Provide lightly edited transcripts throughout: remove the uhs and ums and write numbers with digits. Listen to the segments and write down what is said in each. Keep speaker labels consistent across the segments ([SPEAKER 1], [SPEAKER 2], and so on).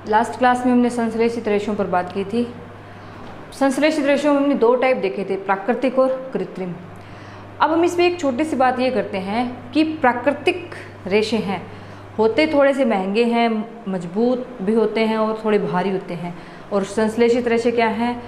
[SPEAKER 1] Last class में हमने संश्लेषित रेशों पर बात की थी। संश्लेषित रेशों में हमने दो टाइप देखे थे, प्राकृतिक और कृत्रिम। अब हम इसमें एक छोटी सी बात ये करते हैं कि प्राकृतिक रेशे हैं, होते थोड़े से महंगे हैं, मजबूत भी होते हैं और थोड़े भारी होते हैं। और संश्लेषित रेशे क्या हैं,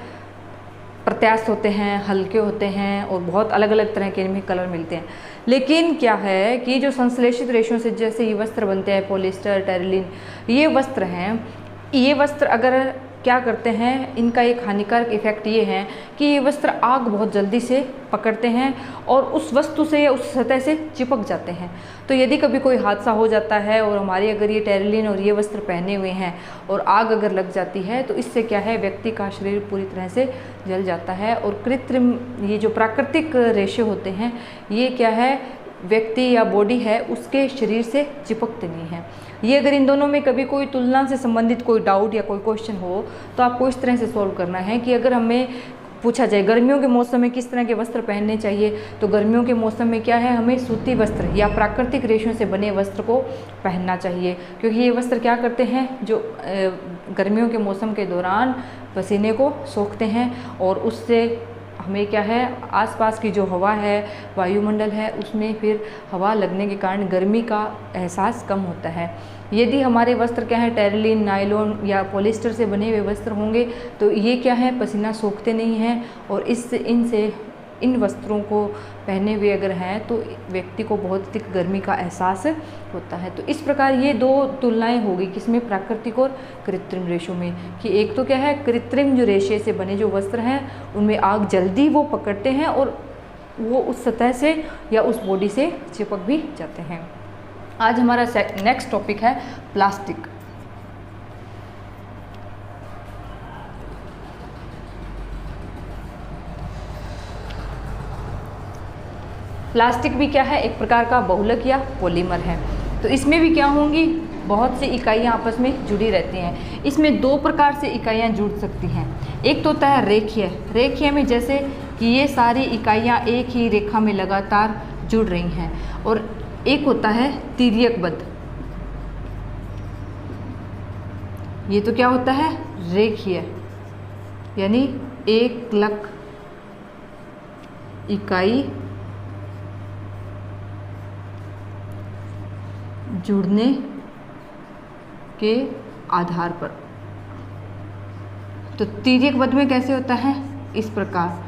[SPEAKER 1] प्रत्यास्थ होते हैं, हल्के होते हैं और बहुत अलग अलग तरह के इनमें कलर मिलते हैं। लेकिन क्या है कि जो संश्लेषित रेशों से जैसे ये वस्त्र बनते हैं, पॉलिएस्टर, टेरिलिन, ये वस्त्र हैं, ये वस्त्र अगर क्या करते हैं, इनका एक हानिकारक इफेक्ट ये है कि ये वस्त्र आग बहुत जल्दी से पकड़ते हैं और उस वस्तु से या उस सतह से चिपक जाते हैं। तो यदि कभी कोई हादसा हो जाता है और हमारे अगर ये टेरिलिन और ये वस्त्र पहने हुए हैं और आग अगर लग जाती है तो इससे क्या है, व्यक्ति का शरीर पूरी तरह से जल जाता है। और कृत्रिम, ये जो प्राकृतिक रेशे होते हैं, ये क्या है, व्यक्ति या बॉडी है उसके शरीर से चिपकते नहीं हैं। ये अगर इन दोनों में कभी कोई तुलना से संबंधित कोई डाउट या कोई क्वेश्चन हो तो आपको इस तरह से सॉल्व करना है कि अगर हमें पूछा जाए गर्मियों के मौसम में किस तरह के वस्त्र पहनने चाहिए, तो गर्मियों के मौसम में क्या है, हमें सूती वस्त्र या प्राकृतिक रेशों से बने वस्त्र को पहनना चाहिए, क्योंकि ये वस्त्र क्या करते हैं, जो गर्मियों के मौसम के दौरान पसीने को सोखते हैं और उससे हमें क्या है, आसपास की जो हवा है, वायुमंडल है, उसमें फिर हवा लगने के कारण गर्मी का एहसास कम होता है। यदि हमारे वस्त्र क्या है, टेरिलिन, नायलॉन या पॉलिएस्टर से बने हुए वस्त्र होंगे तो ये क्या है, पसीना सोखते नहीं हैं और इन वस्त्रों को पहने हुए अगर हैं तो व्यक्ति को बहुत अधिक गर्मी का एहसास होता है। तो इस प्रकार ये दो तुलनाएं होगी किसमें, प्राकृतिक और कृत्रिम रेशों में, कि एक तो क्या है, कृत्रिम जो रेशे से बने जो वस्त्र हैं उनमें आग जल्दी वो पकड़ते हैं और वो उस सतह से या उस बॉडी से चिपक भी जाते हैं। आज हमारा नेक्स्ट टॉपिक है प्लास्टिक। प्लास्टिक भी क्या है, एक प्रकार का बहुलक या पॉलीमर है। तो इसमें भी क्या होंगी, बहुत सी इकाइयाँ आपस में जुड़ी रहती हैं। इसमें दो प्रकार से इकाइयाँ जुड़ सकती हैं। एक तो होता है रेखीय। रेखीय में जैसे कि ये सारी इकाइयाँ एक ही रेखा में लगातार जुड़ रही हैं, और एक होता है तिर्यकबद्ध। ये तो क्या होता है, रेखीय, यानी एक लक इकाई जुड़ने के आधार पर। तो तिर्यकबद्ध में कैसे होता है, इस प्रकार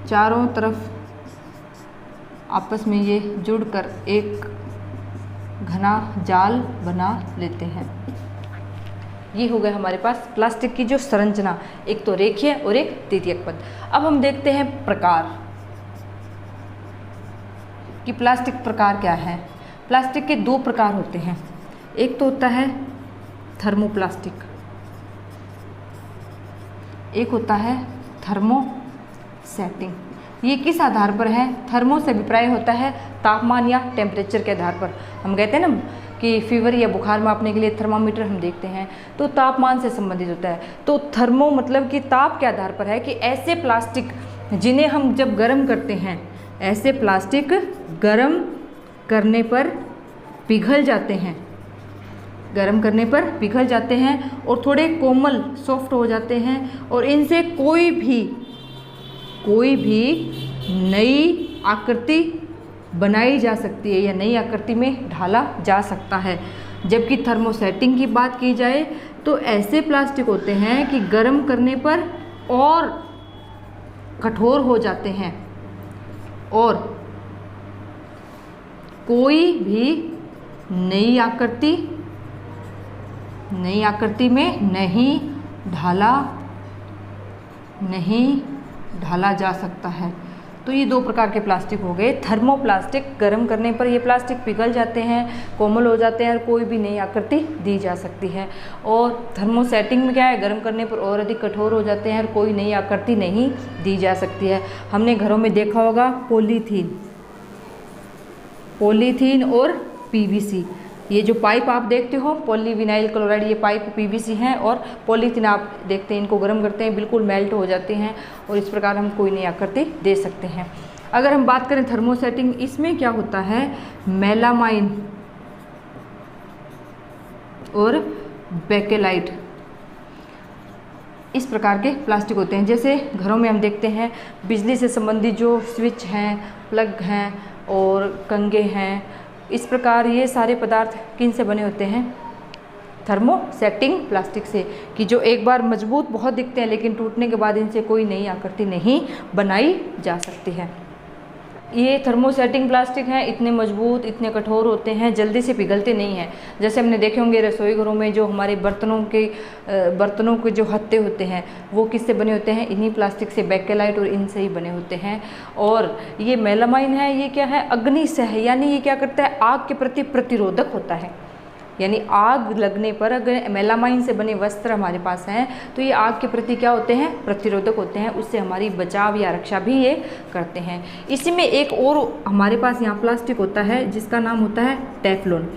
[SPEAKER 1] चारों तरफ आपस में ये जुड़कर एक घना जाल बना लेते हैं। ये हो गया हमारे पास प्लास्टिक की जो संरचना, एक तो रेखीय और एक तिर्यकबद्ध। अब हम देखते हैं प्रकार कि प्लास्टिक प्रकार क्या है। प्लास्टिक के दो प्रकार होते हैं, एक तो होता है थर्मोप्लास्टिक, एक होता है थर्मोसेटिंग। ये किस आधार पर है, थर्मो से अभिप्राय होता है तापमान या टेम्परेचर के आधार पर। हम कहते हैं ना कि फीवर या बुखार मापने के लिए थर्मामीटर हम देखते हैं, तो तापमान से संबंधित होता है। तो थर्मो मतलब कि ताप के आधार पर है कि ऐसे प्लास्टिक जिन्हें हम जब गर्म करते हैं, ऐसे प्लास्टिक गर्म करने पर पिघल जाते हैं, गर्म करने पर पिघल जाते हैं और थोड़े कोमल सॉफ्ट हो जाते हैं, और इनसे कोई भी नई आकृति बनाई जा सकती है या नई आकृति में ढाला जा सकता है। जबकि थर्मोसेटिंग की बात की जाए तो ऐसे प्लास्टिक होते हैं कि गर्म करने पर और कठोर हो जाते हैं और कोई भी नई आकृति में नहीं ढाला जा सकता है। तो ये दो प्रकार के प्लास्टिक हो गए। थर्मोप्लास्टिक, गर्म करने पर ये प्लास्टिक पिघल जाते हैं, कोमल हो जाते हैं और कोई भी नई आकृति दी जा सकती है। और थर्मोसेटिंग में क्या है, गर्म करने पर और अधिक कठोर हो जाते हैं और कोई नई आकृति नहीं दी जा सकती है। हमने घरों में देखा होगा पॉलीथीन और पीवीसी, ये जो पाइप आप देखते हो पॉलीविनाइल क्लोराइड, ये पाइप पीवीसी हैं, और पॉलीथीन आप देखते हैं, इनको गर्म करते हैं बिल्कुल मेल्ट हो जाते हैं और इस प्रकार हम कोई नई आकृति दे सकते हैं। अगर हम बात करें थर्मोसेटिंग, इसमें क्या होता है, मेलामाइन और बेकेलाइट, इस प्रकार के प्लास्टिक होते हैं। जैसे घरों में हम देखते हैं बिजली से संबंधित जो स्विच हैं, प्लग हैं और कंघे हैं, इस प्रकार ये सारे पदार्थ किन से बने होते हैं? थर्मोसेटिंग प्लास्टिक से, कि जो एक बार मजबूत बहुत दिखते हैं लेकिन टूटने के बाद इनसे कोई नई आकृति नहीं बनाई जा सकती है। ये थर्मोसेटिंग प्लास्टिक हैं, इतने मजबूत, इतने कठोर होते हैं, जल्दी से पिघलते नहीं हैं। जैसे हमने देखे होंगे रसोई घरों में जो हमारे बर्तनों के जो हत्थे होते हैं वो किससे बने होते हैं? इन्हीं प्लास्टिक से, बेकेलाइट और इनसे ही बने होते हैं। और ये मेलामाइन है, ये क्या है? अग्निसह, यानी ये क्या करता है? आग के प्रति प्रतिरोधक होता है। यानी आग लगने पर अगर मेलामाइन से बने वस्त्र हमारे पास हैं तो ये आग के प्रति क्या होते हैं? प्रतिरोधक होते हैं, उससे हमारी बचाव या रक्षा भी ये करते हैं। इसी में एक और हमारे पास यहाँ प्लास्टिक होता है जिसका नाम होता है टेफ्लॉन।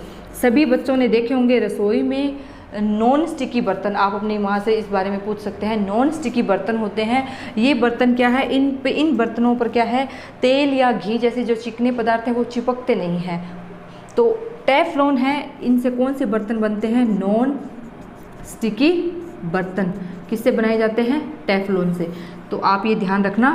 [SPEAKER 1] सभी बच्चों ने देखे होंगे रसोई में नॉन स्टिकी बर्तन, आप अपनी माँ से इस बारे में पूछ सकते हैं। नॉन स्टिकी बर्तन होते हैं, ये बर्तन क्या है? इन बर्तनों पर क्या है? तेल या घी जैसे जो चिकने पदार्थ हैं वो चिपकते नहीं हैं। तो टेफ्लॉन है, इनसे कौन से बर्तन बनते हैं? नॉन स्टिकी बर्तन किससे बनाए जाते हैं? टेफ्लॉन से। तो आप ये ध्यान रखना,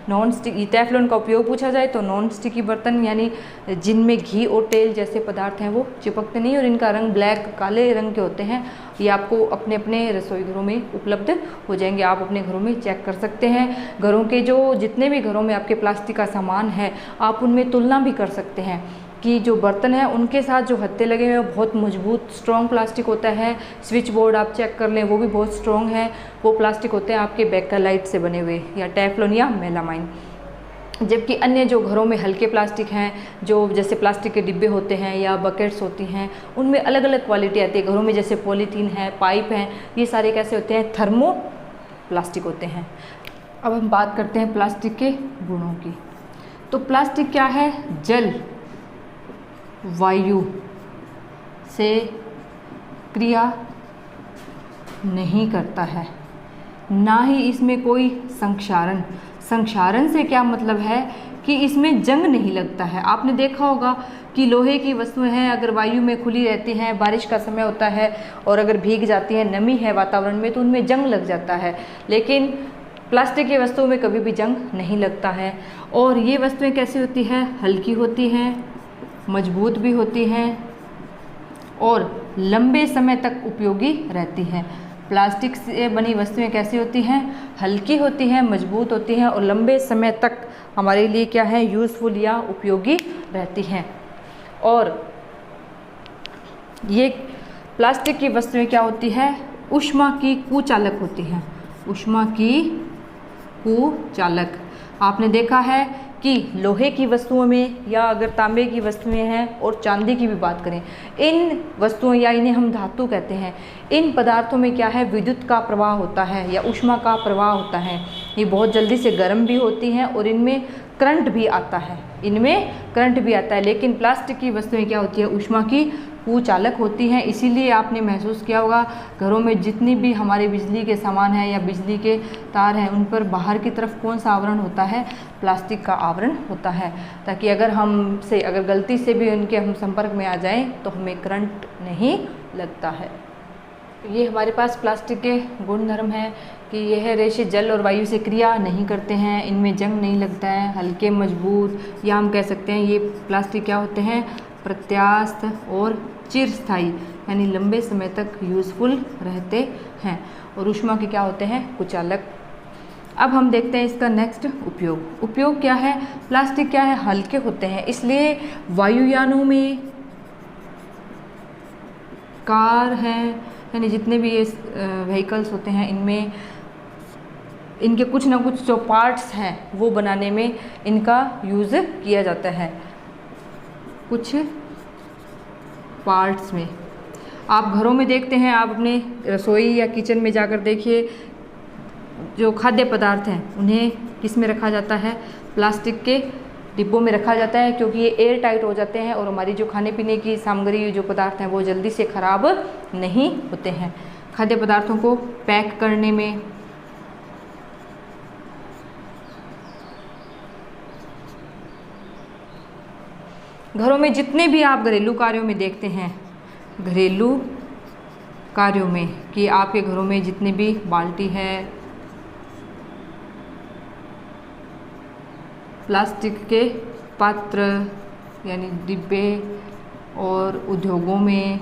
[SPEAKER 1] नॉन स्टिकी टेफ्लॉन का उपयोग पूछा जाए तो नॉन स्टिकी बर्तन यानी जिनमें घी और तेल जैसे पदार्थ हैं वो चिपकते नहीं और इनका रंग ब्लैक, काले रंग के होते हैं। ये आपको अपने अपने रसोई घरों में उपलब्ध हो जाएंगे, आप अपने घरों में चेक कर सकते हैं। घरों के जो जितने भी घरों में आपके प्लास्टिक का सामान है आप उनमें तुलना भी कर सकते हैं कि जो बर्तन है उनके साथ जो हत्थे लगे हुए हैं बहुत मजबूत स्ट्रॉन्ग प्लास्टिक होता है। स्विच बोर्ड आप चेक कर लें, वो भी बहुत स्ट्रॉन्ग है, वो प्लास्टिक होते हैं आपके बेकेलाइट से बने हुए या टेफ्लॉन या मेलामाइन। जबकि अन्य जो घरों में हल्के प्लास्टिक हैं, जो जैसे प्लास्टिक के डिब्बे होते हैं या बकेट्स होती हैं, उनमें अलग अलग क्वालिटी आती है। घरों में जैसे पॉलीथीन है, पाइप हैं, ये सारे कैसे होते हैं? थर्मो प्लास्टिक होते हैं। अब हम बात करते हैं प्लास्टिक के गुणों की। तो प्लास्टिक क्या है? जल, वायु से क्रिया नहीं करता है, ना ही इसमें कोई संक्षारण से क्या मतलब है कि इसमें जंग नहीं लगता है। आपने देखा होगा कि लोहे की वस्तुएं हैं, अगर वायु में खुली रहती हैं, बारिश का समय होता है और अगर भीग जाती हैं, नमी है वातावरण में, तो उनमें जंग लग जाता है। लेकिन प्लास्टिक की वस्तुओं में कभी भी जंग नहीं लगता है। और ये वस्तुएं कैसी होती हैं? हल्की होती हैं, मजबूत भी होती हैं और लंबे समय तक उपयोगी रहती हैं। प्लास्टिक से बनी वस्तुएं कैसी होती हैं? हल्की होती हैं, मजबूत होती हैं और लंबे समय तक हमारे लिए क्या है? यूज़फुल या उपयोगी रहती हैं। और ये प्लास्टिक की वस्तुएं क्या होती है? ऊष्मा की कुचालक होती हैं। ऊष्मा की कुचालक। आपने देखा है कि लोहे की वस्तुओं में या अगर तांबे की वस्तुएं हैं और चांदी की भी बात करें, इन वस्तुओं या इन्हें हम धातु कहते हैं, इन पदार्थों में क्या है? विद्युत का प्रवाह होता है या ऊष्मा का प्रवाह होता है। ये बहुत जल्दी से गर्म भी होती हैं और इनमें करंट भी आता है, लेकिन प्लास्टिक की वस्तुएं क्या होती है? ऊष्मा की कुचालक होती हैं। इसीलिए आपने महसूस किया होगा घरों में जितनी भी हमारे बिजली के सामान हैं या बिजली के तार हैं उन पर बाहर की तरफ कौन सा आवरण होता है? प्लास्टिक का आवरण होता है, ताकि अगर गलती से भी उनके हम संपर्क में आ जाएं तो हमें करंट नहीं लगता है। ये हमारे पास प्लास्टिक के गुणधर्म हैं कि यह रेशे जल और वायु से क्रिया नहीं करते हैं, इनमें जंग नहीं लगता है, हल्के, मजबूत, या हम कह सकते हैं ये प्लास्टिक क्या होते हैं? प्रत्यास्थ और चिरस्थायी, यानी लंबे समय तक यूज़फुल रहते हैं। और ऊष्मा के क्या होते हैं? कुचालक। अब हम देखते हैं इसका नेक्स्ट उपयोग क्या है? प्लास्टिक क्या है? हल्के होते हैं, इसलिए वायुयानों में, कार हैं, यानी जितने भी ये व्हीकल्स होते हैं इनमें इनके कुछ ना कुछ जो पार्ट्स हैं वो बनाने में इनका यूज़ किया जाता है। कुछ पार्ट्स में आप घरों में देखते हैं, आप अपने रसोई या किचन में जाकर देखिए, जो खाद्य पदार्थ हैं उन्हें किस में रखा जाता है? प्लास्टिक के डिब्बों में रखा जाता है, क्योंकि ये एयर टाइट हो जाते हैं और हमारी जो खाने पीने की सामग्री, जो पदार्थ हैं वो जल्दी से ख़राब नहीं होते हैं। खाद्य पदार्थों को पैक करने में, घरों में जितने भी आप घरेलू कार्यों में देखते हैं, घरेलू कार्यों में कि आपके घरों में जितने भी बाल्टी है, प्लास्टिक के पात्र यानी डिब्बे, और उद्योगों में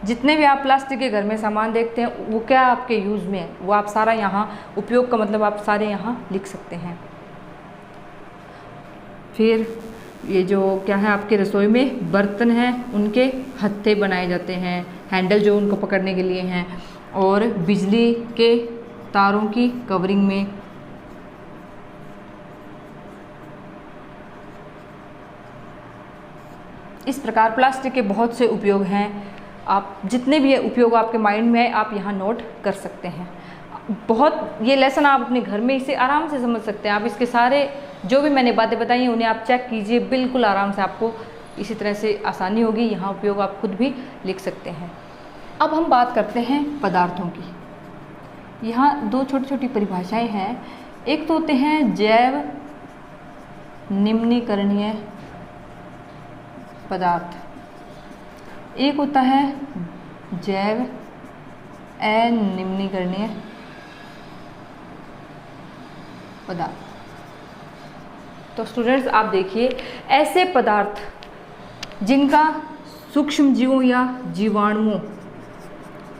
[SPEAKER 1] जितने भी आप प्लास्टिक के घर में सामान देखते हैं वो क्या आपके यूज़ में है, वो आप सारा यहाँ उपयोग का मतलब आप सारे यहाँ लिख सकते हैं। फिर ये जो क्या है आपके रसोई में बर्तन हैं, उनके हत्थे बनाए जाते हैं, हैंडल जो उनको पकड़ने के लिए हैं, और बिजली के तारों की कवरिंग में इस प्रकार प्लास्टिक के बहुत से उपयोग हैं। आप जितने भी उपयोग आपके माइंड में है आप यहाँ नोट कर सकते हैं। बहुत ये लेसन आप अपने घर में इसे आराम से समझ सकते हैं। आप इसके सारे जो भी मैंने बातें बताई हैं उन्हें आप चेक कीजिए, बिल्कुल आराम से आपको इसी तरह से आसानी होगी। यहाँ उपयोग आप खुद भी लिख सकते हैं। अब हम बात करते हैं पदार्थों की। यहाँ दो छोटी छोटी परिभाषाएं हैं। एक तो होते हैं जैव निम्नीकरणीय पदार्थ, एक होता है जैव अनिम्नीकरणीय पदार्थ। तो स्टूडेंट्स आप देखिए, ऐसे पदार्थ जिनका सूक्ष्म जीवों या जीवाणुओं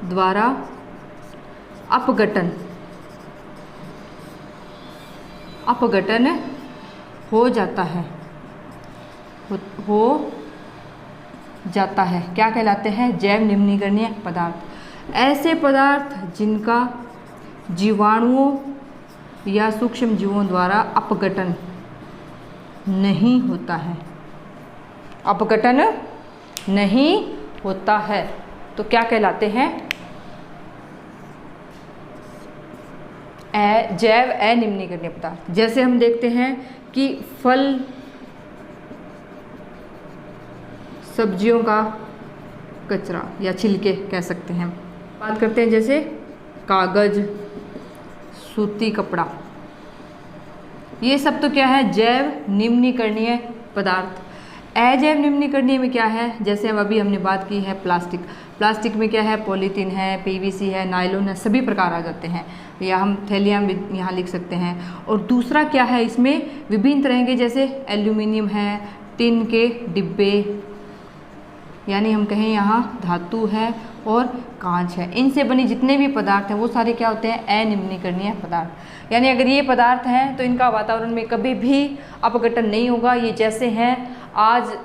[SPEAKER 1] द्वारा अपघटन हो जाता है, क्या कहलाते हैं? जैव निम्नीकरणीय पदार्थ। ऐसे पदार्थ जिनका जीवाणुओं या सूक्ष्म जीवों द्वारा अपघटन नहीं होता है, अपघटन नहीं होता है, तो क्या कहलाते हैं? जैव अनिम्नीकरणीय पदार्थ। जैसे हम देखते हैं कि फल सब्जियों का कचरा या छिलके कह सकते हैं। बात करते हैं जैसे कागज, सूती कपड़ा, ये सब तो क्या है? जैव निम्नीकरणीय पदार्थ। अजैव निम्नीकरणीय में क्या है? जैसे अब अभी हमने बात की है प्लास्टिक में क्या है? पॉलीथीन है, पीवीसी है, नायलॉन है, सभी प्रकार आ जाते हैं, या हम थैलियाँ भी यहाँ लिख सकते हैं। और दूसरा क्या है? इसमें विभिन्न तरह के जैसे एल्यूमिनियम है, टिन के डिब्बे, यानी हम कहें यहाँ धातु है और कांच है, इनसे बनी जितने भी पदार्थ हैं वो सारे क्या होते हैं? अनिम्नीकरणीय पदार्थ। यानी अगर ये पदार्थ हैं तो इनका वातावरण में कभी भी अपघटन नहीं होगा। ये जैसे हैं आज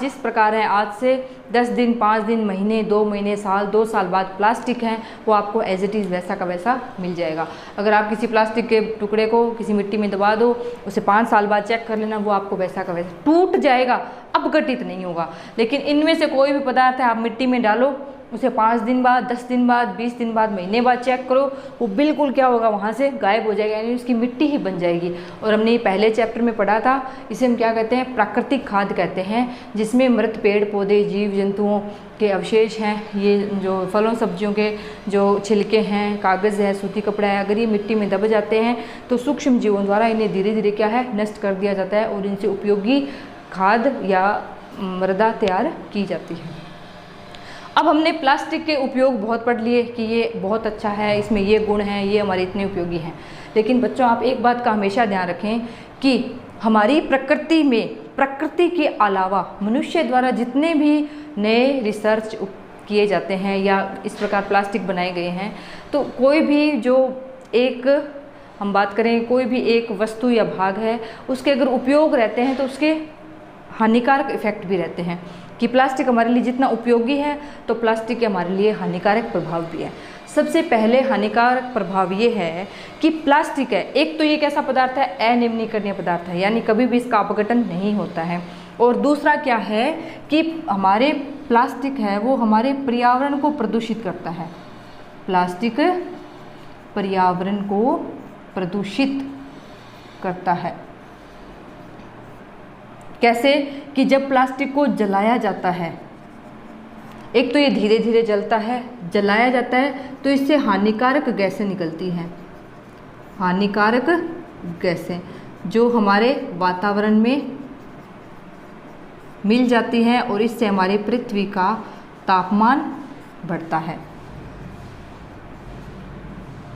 [SPEAKER 1] जिस प्रकार है, आज से 10 दिन, 5 दिन, महीने, 2 महीने, साल, 2 साल बाद प्लास्टिक हैं वो आपको एज इट इज़ वैसा का वैसा मिल जाएगा। अगर आप किसी प्लास्टिक के टुकड़े को किसी मिट्टी में दबा दो, उसे 5 साल बाद चेक कर लेना, वो आपको वैसा का वैसा टूट जाएगा, अपघटित नहीं होगा। लेकिन इनमें से कोई भी पदार्थ है आप मिट्टी में डालो, उसे 5 दिन बाद, 10 दिन बाद, 20 दिन बाद, महीने बाद चेक करो, वो बिल्कुल क्या होगा? वहाँ से गायब हो जाएगा, यानी उसकी मिट्टी ही बन जाएगी। और हमने ये पहले चैप्टर में पढ़ा था, इसे हम क्या कहते हैं? प्राकृतिक खाद कहते हैं, जिसमें मृत पेड़ पौधे, जीव जंतुओं के अवशेष हैं, ये जो फलों सब्जियों के जो छिलके हैं, कागज़ है, सूती कपड़ा है, अगर ये मिट्टी में दब जाते हैं तो सूक्ष्म जीवों द्वारा इन्हें धीरे धीरे क्या है? नष्ट कर दिया जाता है और इनसे उपयोगी खाद या मृदा तैयार की जाती है। अब हमने प्लास्टिक के उपयोग बहुत पढ़ लिए कि ये बहुत अच्छा है, इसमें ये गुण हैं, ये हमारे इतने उपयोगी हैं। लेकिन बच्चों आप एक बात का हमेशा ध्यान रखें कि हमारी प्रकृति में, प्रकृति के अलावा मनुष्य द्वारा जितने भी नए रिसर्च किए जाते हैं या इस प्रकार प्लास्टिक बनाए गए हैं, तो कोई भी जो एक हम बात करें कोई भी एक वस्तु या भाग है, उसके अगर उपयोग रहते हैं तो उसके हानिकारक इफ़ेक्ट भी रहते हैं। कि प्लास्टिक हमारे लिए जितना उपयोगी है तो प्लास्टिक के हमारे लिए हानिकारक प्रभाव भी है। सबसे पहले हानिकारक प्रभाव ये है कि प्लास्टिक है, एक तो ये कैसा पदार्थ है? अनिम्नीकरणीय पदार्थ है, यानी कभी भी इसका अपघटन नहीं होता है। और दूसरा क्या है कि हमारे प्लास्टिक है वो हमारे पर्यावरण को प्रदूषित करता है। प्लास्टिक पर्यावरण को प्रदूषित करता है। कैसे? कि जब प्लास्टिक को जलाया जाता है, एक तो ये धीरे धीरे जलता है, जलाया जाता है तो इससे हानिकारक गैसें निकलती हैं, हानिकारक गैसें जो हमारे वातावरण में मिल जाती हैं और इससे हमारी पृथ्वी का तापमान बढ़ता है।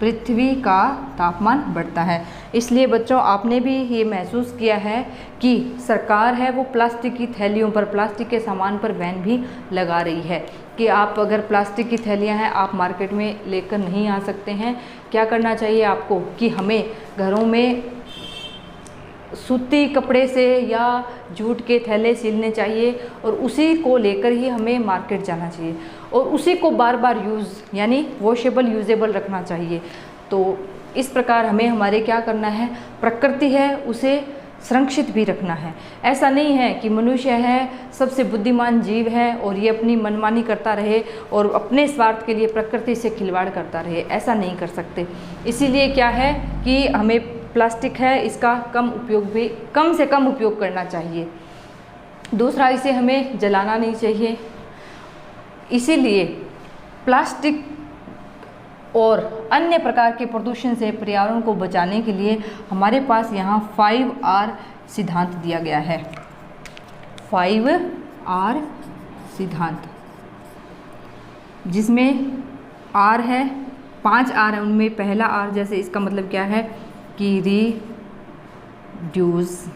[SPEAKER 1] पृथ्वी का तापमान बढ़ता है। इसलिए बच्चों आपने भी ये महसूस किया है कि सरकार है वो प्लास्टिक की थैलियों पर, प्लास्टिक के सामान पर बैन भी लगा रही है कि आप अगर प्लास्टिक की थैलियां हैं आप मार्केट में लेकर नहीं आ सकते हैं। क्या करना चाहिए आपको कि हमें घरों में सूती कपड़े से या जूट के थैले सिलने चाहिए और उसी को लेकर ही हमें मार्केट जाना चाहिए और उसी को बार बार यूज़ यानी वॉशेबल यूजेबल रखना चाहिए। तो इस प्रकार हमें हमारे क्या करना है, प्रकृति है उसे संरक्षित भी रखना है। ऐसा नहीं है कि मनुष्य है सबसे बुद्धिमान जीव है और ये अपनी मनमानी करता रहे और अपने स्वार्थ के लिए प्रकृति से खिलवाड़ करता रहे, ऐसा नहीं कर सकते। इसीलिए क्या है कि हमें प्लास्टिक है इसका कम से कम उपयोग करना चाहिए। दूसरा, इसे हमें जलाना नहीं चाहिए। इसीलिए प्लास्टिक और अन्य प्रकार के प्रदूषण से पर्यावरण को बचाने के लिए हमारे पास यहाँ 5R सिद्धांत दिया गया है। 5R सिद्धांत, जिसमें R है, 5R है, उनमें पहला R जैसे इसका मतलब क्या है कि रीयूज़,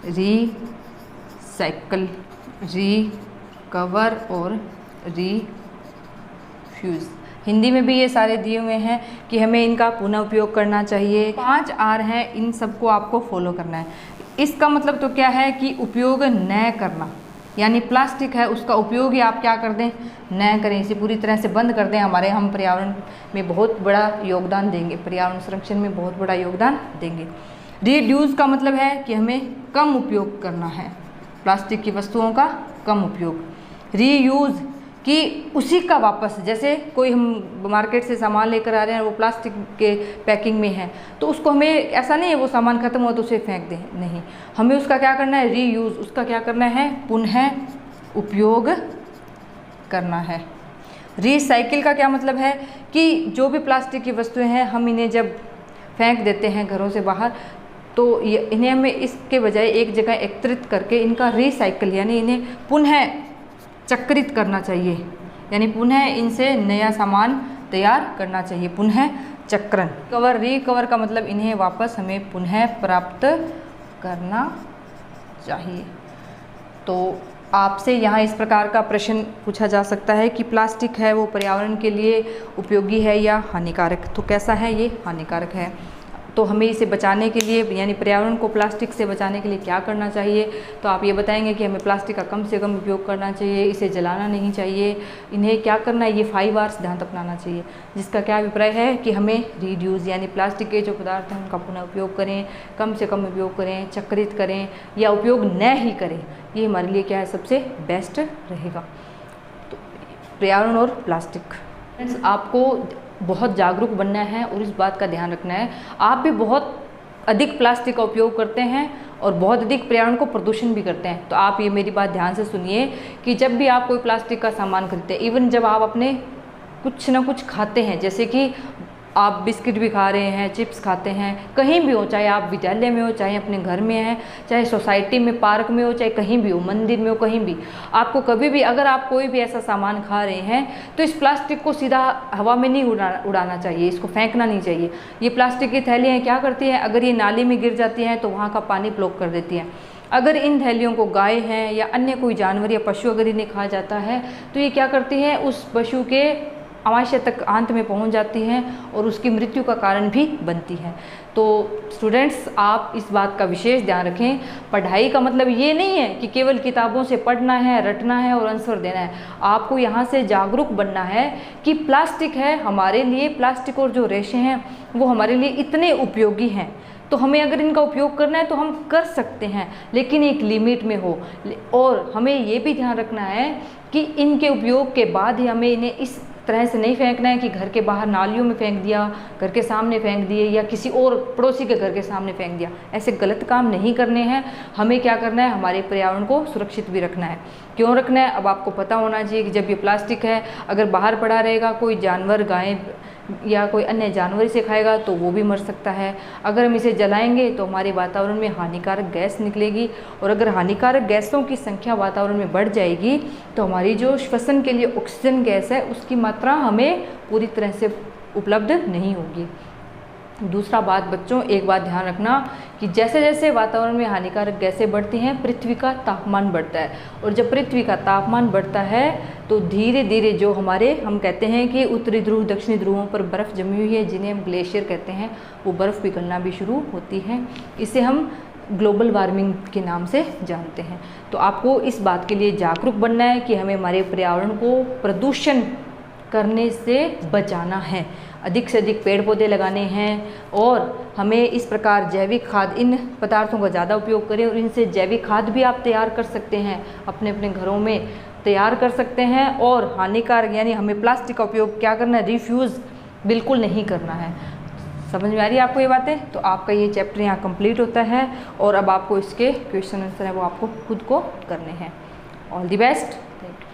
[SPEAKER 1] रीसाइकल, रिकवर और रीफ्यूज़। हिंदी में भी ये सारे दिए हुए हैं कि हमें इनका पुनः उपयोग करना चाहिए। 5R है, इन सबको आपको फॉलो करना है। इसका मतलब तो क्या है कि उपयोग न करना, यानी प्लास्टिक है उसका उपयोग ही आप क्या कर दें, न करें, इसे पूरी तरह से बंद कर दें। हम पर्यावरण में बहुत बड़ा योगदान देंगे, पर्यावरण संरक्षण में बहुत बड़ा योगदान देंगे। रिड्यूस का मतलब है कि हमें कम उपयोग करना है, प्लास्टिक की वस्तुओं का कम उपयोग। रीयूज़ कि उसी का वापस, जैसे कोई हम मार्केट से सामान लेकर आ रहे हैं वो प्लास्टिक के पैकिंग में है तो उसको हमें ऐसा नहीं है वो सामान ख़त्म हो तो उसे फेंक दें, नहीं, हमें उसका क्या करना है, रीयूज़, उसका क्या करना है, पुनः उपयोग करना है। रीसाइकिल का क्या मतलब है कि जो भी प्लास्टिक की वस्तुएं हैं हम इन्हें जब फेंक देते हैं घरों से बाहर तो इन्हें हमें इसके बजाय एक जगह एकत्रित करके इनका रीसाइकिल यानी इन्हें पुनः चक्रित करना चाहिए, यानी पुनः इनसे नया सामान तैयार करना चाहिए, पुनः चक्रण। रिकवर का मतलब इन्हें वापस हमें पुनः प्राप्त करना चाहिए। तो आपसे यहाँ इस प्रकार का प्रश्न पूछा जा सकता है कि प्लास्टिक है वो पर्यावरण के लिए उपयोगी है या हानिकारक। तो कैसा है, ये हानिकारक है। तो हमें इसे बचाने के लिए यानी पर्यावरण को प्लास्टिक से बचाने के लिए क्या करना चाहिए, तो आप ये बताएंगे कि हमें प्लास्टिक का कम से कम उपयोग करना चाहिए, इसे जलाना नहीं चाहिए, इन्हें क्या करना है, ये 5R सिद्धांत अपनाना चाहिए, जिसका क्या अभिप्राय है कि हमें रीड्यूस यानी प्लास्टिक के जो पदार्थ हैं उनका पुनः उपयोग करें, कम से कम उपयोग करें, चक्रित करें या उपयोग न ही करें, ये हमारे लिए क्या है, सबसे बेस्ट रहेगा। तो पर्यावरण और प्लास्टिक, आपको बहुत जागरूक बनना है और इस बात का ध्यान रखना है। आप भी बहुत अधिक प्लास्टिक का उपयोग करते हैं और बहुत अधिक पर्यावरण को प्रदूषण भी करते हैं। तो आप ये मेरी बात ध्यान से सुनिए कि जब भी आप कोई प्लास्टिक का सामान खरीदते हैं, इवन जब आप अपने कुछ ना कुछ खाते हैं, जैसे कि आप बिस्किट भी खा रहे हैं, चिप्स खाते हैं, कहीं भी हो, चाहे आप विद्यालय में हो, चाहे अपने घर में हैं, चाहे सोसाइटी में, पार्क में हो, चाहे कहीं भी हो, मंदिर में हो, कहीं भी, आपको कभी भी अगर आप कोई भी ऐसा सामान खा रहे हैं तो इस प्लास्टिक को सीधा हवा में नहीं उड़ाना चाहिए, इसको फेंकना नहीं चाहिए। ये प्लास्टिक की थैलियाँ क्या करती हैं, अगर ये नाली में गिर जाती हैं तो वहाँ का पानी ब्लॉक कर देती हैं। अगर इन थैलियों को गाय हैं या अन्य कोई जानवर या पशु अगर इन्हें खा जाता है तो ये क्या करती हैं, उस पशु के अमाशय तक अंत में पहुंच जाती हैं और उसकी मृत्यु का कारण भी बनती हैं। तो स्टूडेंट्स, आप इस बात का विशेष ध्यान रखें। पढ़ाई का मतलब ये नहीं है कि केवल किताबों से पढ़ना है, रटना है और आंसर देना है। आपको यहाँ से जागरूक बनना है कि प्लास्टिक है हमारे लिए, प्लास्टिक और जो रेशे हैं वो हमारे लिए इतने उपयोगी हैं, तो हमें अगर इनका उपयोग करना है तो हम कर सकते हैं, लेकिन एक लिमिट में हो। और हमें ये भी ध्यान रखना है कि इनके उपयोग के बाद ही हमें इन्हें इस तरह से नहीं फेंकना है कि घर के बाहर नालियों में फेंक दिया, घर के सामने फेंक दिए या किसी और पड़ोसी के घर के सामने फेंक दिया। ऐसे गलत काम नहीं करने हैं। हमें क्या करना है, हमारे पर्यावरण को सुरक्षित भी रखना है। क्यों रखना है, अब आपको पता होना चाहिए कि जब ये प्लास्टिक है अगर बाहर पड़ा रहेगा, कोई जानवर, गाय या कोई अन्य जानवर इसे खाएगा तो वो भी मर सकता है। अगर हम इसे जलाएंगे तो हमारे वातावरण में हानिकारक गैस निकलेगी, और अगर हानिकारक गैसों की संख्या वातावरण में बढ़ जाएगी तो हमारी जो श्वसन के लिए ऑक्सीजन गैस है उसकी मात्रा हमें पूरी तरह से उपलब्ध नहीं होगी। दूसरा बात बच्चों, एक बात ध्यान रखना कि जैसे जैसे वातावरण में हानिकारक गैसें बढ़ती हैं पृथ्वी का तापमान बढ़ता है, और जब पृथ्वी का तापमान बढ़ता है तो धीरे धीरे जो हमारे हम कहते हैं कि उत्तरी ध्रुव दक्षिणी ध्रुवों पर बर्फ़ जमी हुई है जिन्हें हम ग्लेशियर कहते हैं, वो बर्फ़ पिघलना भी शुरू होती है। इसे हम ग्लोबल वार्मिंग के नाम से जानते हैं। तो आपको इस बात के लिए जागरूक बनना है कि हमें हमारे पर्यावरण को प्रदूषण करने से बचाना है, अधिक से अधिक पेड़ पौधे लगाने हैं, और हमें इस प्रकार जैविक खाद, इन पदार्थों का ज़्यादा उपयोग करें, और इनसे जैविक खाद भी आप तैयार कर सकते हैं, अपने अपने घरों में तैयार कर सकते हैं। और हानिकारक यानी हमें प्लास्टिक का उपयोग क्या करना है, रिफ्यूज़ बिल्कुल नहीं करना है। समझ में आ रही है आपको ये बातें? तो आपका ये चैप्टर यहाँ कंप्लीट होता है, और अब आपको इसके क्वेश्चन आंसर है वो आपको खुद को करने हैं। All the best. Thank you.